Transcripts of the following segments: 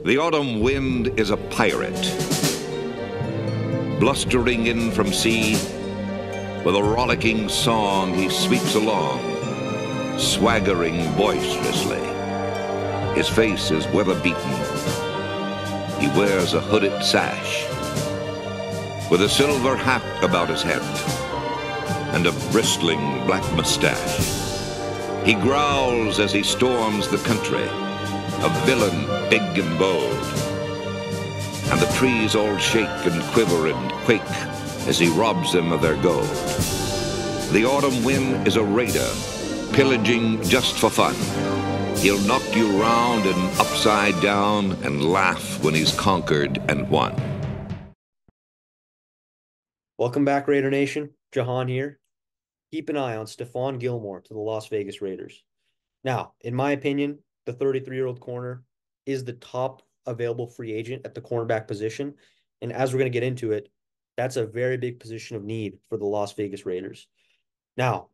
The autumn wind is a pirate, blustering in from sea. With a rollicking song he sweeps along, swaggering boisterously. His face is weather-beaten. He wears a hooded sash, with a silver hat about his head, and a bristling black mustache. He growls as he storms the country, a villain big and bold. And the trees all shake and quiver and quake as he robs them of their gold. The autumn wind is a raider, pillaging just for fun. He'll knock you round and upside down and laugh when he's conquered and won. Welcome back, Raider Nation. Jahan here. Keep an eye on Stephon Gilmore to the Las Vegas Raiders. Now, in my opinion, the 33-year-old corner is the top available free agent at the cornerback position. And as we're going to get into it, that's a very big position of need for the Las Vegas Raiders. Now,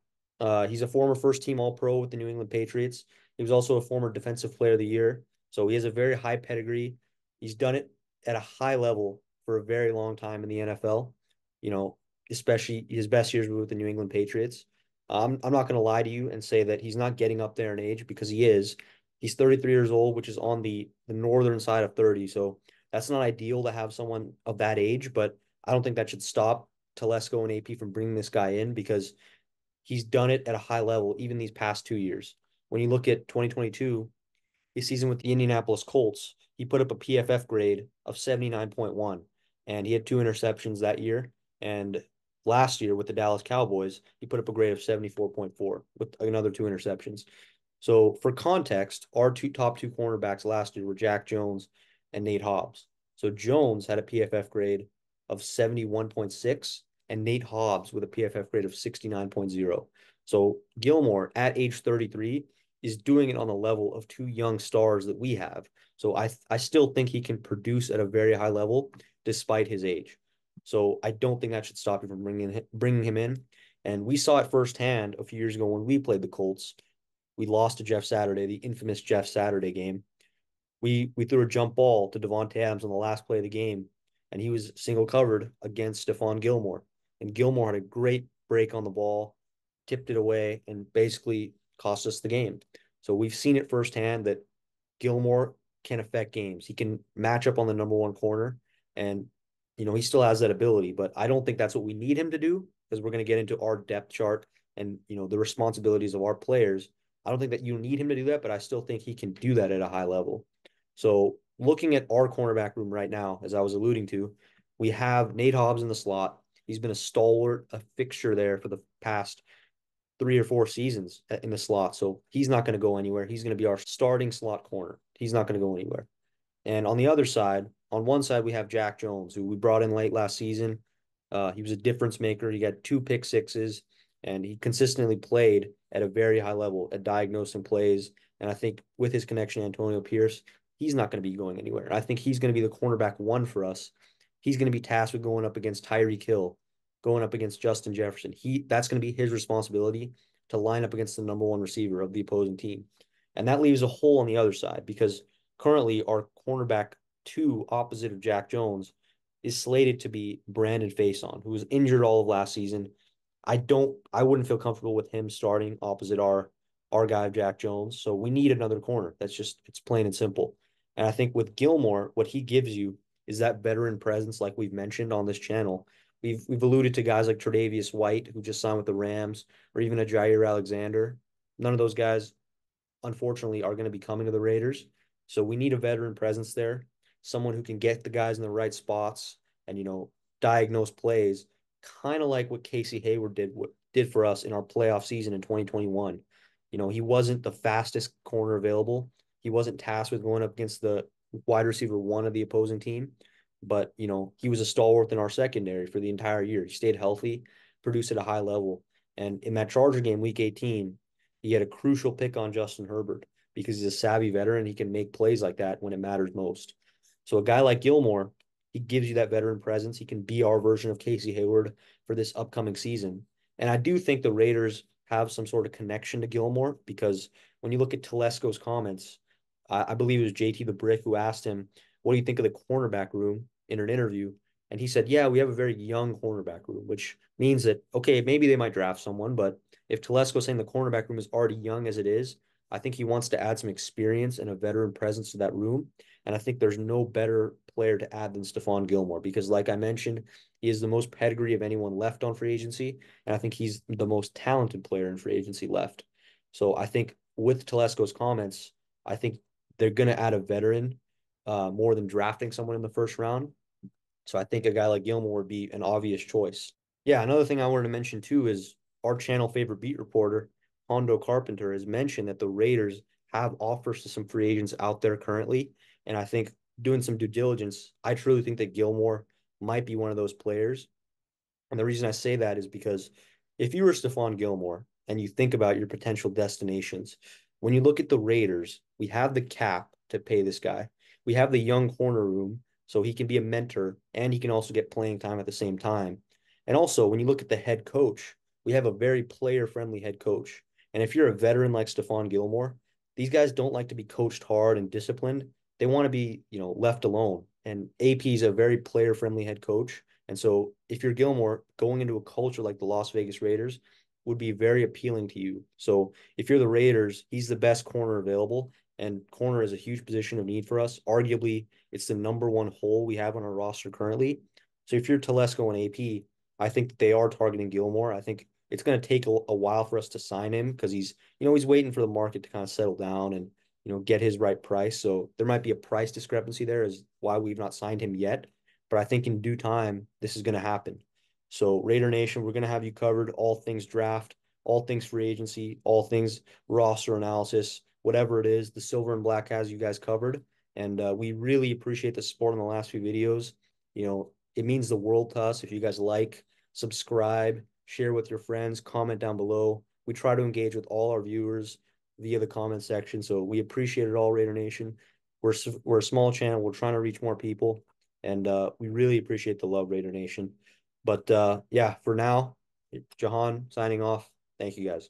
he's a former first-team All-Pro with the New England Patriots. He was also a former Defensive Player of the Year. So he has a very high pedigree. He's done it at a high level for a very long time in the NFL. You know, especially his best years were with the New England Patriots. I'm not going to lie to you and say that he's not getting up there in age, because he is. He's 33 years old, which is on the northern side of 30. So that's not ideal to have someone of that age, but I don't think that should stop Telesco and AP from bringing this guy in, because he's done it at a high level even these past 2 years. When you look at 2022, his season with the Indianapolis Colts, he put up a PFF grade of 79.1, and he had 2 interceptions that year. And last year with the Dallas Cowboys, he put up a grade of 74.4 with another 2 interceptions. So for context, our top two cornerbacks last year were Jack Jones and Nate Hobbs. So Jones had a PFF grade of 71.6 and Nate Hobbs with a PFF grade of 69.0. So Gilmore at age 33 is doing it on the level of 2 young stars that we have. So I still think he can produce at a very high level despite his age. So I don't think that should stop you from bringing him in. And we saw it firsthand a few years ago when we played the Colts. We lost to Jeff Saturday, the infamous Jeff Saturday game. We threw a jump ball to Devontae Adams on the last play of the game, and he was single covered against Stephon Gilmore. And Gilmore had a great break on the ball, tipped it away, and basically cost us the game. So we've seen it firsthand that Gilmore can affect games. He can match up on the number one corner, and he still has that ability, but I don't think that's what we need him to do, because we're going to get into our depth chart and, the responsibilities of our players. I don't think that you need him to do that, but I still think he can do that at a high level. So looking at our cornerback room right now, as I was alluding to, we have Nate Hobbs in the slot. He's been a stalwart, a fixture there for the past 3 or 4 seasons in the slot. So he's not going to go anywhere. He's going to be our starting slot corner. He's not going to go anywhere. And on the other side, on one side, we have Jack Jones, who we brought in late last season. He was a difference maker. He got 2 pick sixes, and he consistently played at a very high level at diagnosing plays. And I think with his connection to Antonio Pierce, he's not going to be going anywhere. I think he's going to be the cornerback 1 for us. He's going to be tasked with going up against Tyreek Hill, going up against Justin Jefferson. That's going to be his responsibility, to line up against the number 1 receiver of the opposing team. And that leaves a hole on the other side, because currently our cornerback 2 opposite of Jack Jones is slated to be Brandon Faison, who was injured all of last season. I wouldn't feel comfortable with him starting opposite our guy, Jack Jones. So we need another corner. It's plain and simple. And I think with Gilmore, what he gives you is that veteran presence, like we've mentioned on this channel. We've alluded to guys like Tre'Davious White, who just signed with the Rams, or even a Jair Alexander. None of those guys, unfortunately, are going to be coming to the Raiders. So we need a veteran presence there, someone who can get the guys in the right spots and, diagnose plays, kind of like what Casey Hayward did for us in our playoff season in 2021. He wasn't the fastest corner available. He wasn't tasked with going up against the wide receiver 1 of the opposing team, but, he was a stalwart in our secondary for the entire year. He stayed healthy, produced at a high level. And in that Charger game, week 18, he had a crucial pick on Justin Herbert, because he's a savvy veteran. He can make plays like that when it matters most. So a guy like Gilmore, he gives you that veteran presence. He can be our version of Casey Hayward for this upcoming season. And I do think the Raiders have some sort of connection to Gilmore, because when you look at Telesco's comments, I believe it was JT the Brick who asked him, "What do you think of the cornerback room?" in an interview, and he said, "Yeah, we have a very young cornerback room," which means that okay, maybe they might draft someone, but if Telesco's saying the cornerback room is already young as it is, I think he wants to add some experience and a veteran presence to that room. And I think there's no better player to add than Stephon Gilmore because, like I mentioned, he is the most pedigree of anyone left on free agency. And I think he's the most talented player in free agency left. So I think with Telesco's comments, I think they're going to add a veteran more than drafting someone in the first round. So I think a guy like Gilmore would be an obvious choice. Yeah, another thing I wanted to mention too is our channel favorite beat reporter, Hondo Carpenter, has mentioned that the Raiders have offers to some free agents out there currently. And I think doing some due diligence, I truly think that Gilmore might be one of those players. And the reason I say that is because if you were Stephon Gilmore and you think about your potential destinations, when you look at the Raiders, we have the cap to pay this guy. We have the young corner room, so he can be a mentor and he can also get playing time at the same time. And also, when you look at the head coach, we have a very player-friendly head coach. And if you're a veteran like Stephon Gilmore, these guys don't like to be coached hard and disciplined. They want to be, left alone. And AP is a very player-friendly head coach. And so if you're Gilmore, going into a culture like the Las Vegas Raiders would be very appealing to you. So if you're the Raiders, he's the best corner available, and corner is a huge position of need for us. Arguably, it's the number one hole we have on our roster currently. So if you're Telesco and AP, I think that they are targeting Gilmore. I think it's going to take a while for us to sign him because he's waiting for the market to kind of settle down and get his right price. So there might be a price discrepancy there as why we've not signed him yet. But I think in due time, this is going to happen. So, Raider Nation, we're going to have you covered all things draft, all things free agency, all things roster analysis, whatever it is. The Silver and Black has you guys covered. And we really appreciate the support in the last few videos. It means the world to us if you guys like, subscribe, share with your friends, comment down below. We try to engage with all our viewers via the comment section. So, we appreciate it all, Raider Nation. We're a small channel. We're trying to reach more people. And we really appreciate the love, Raider Nation. But yeah, for now, Jahan signing off. Thank you guys.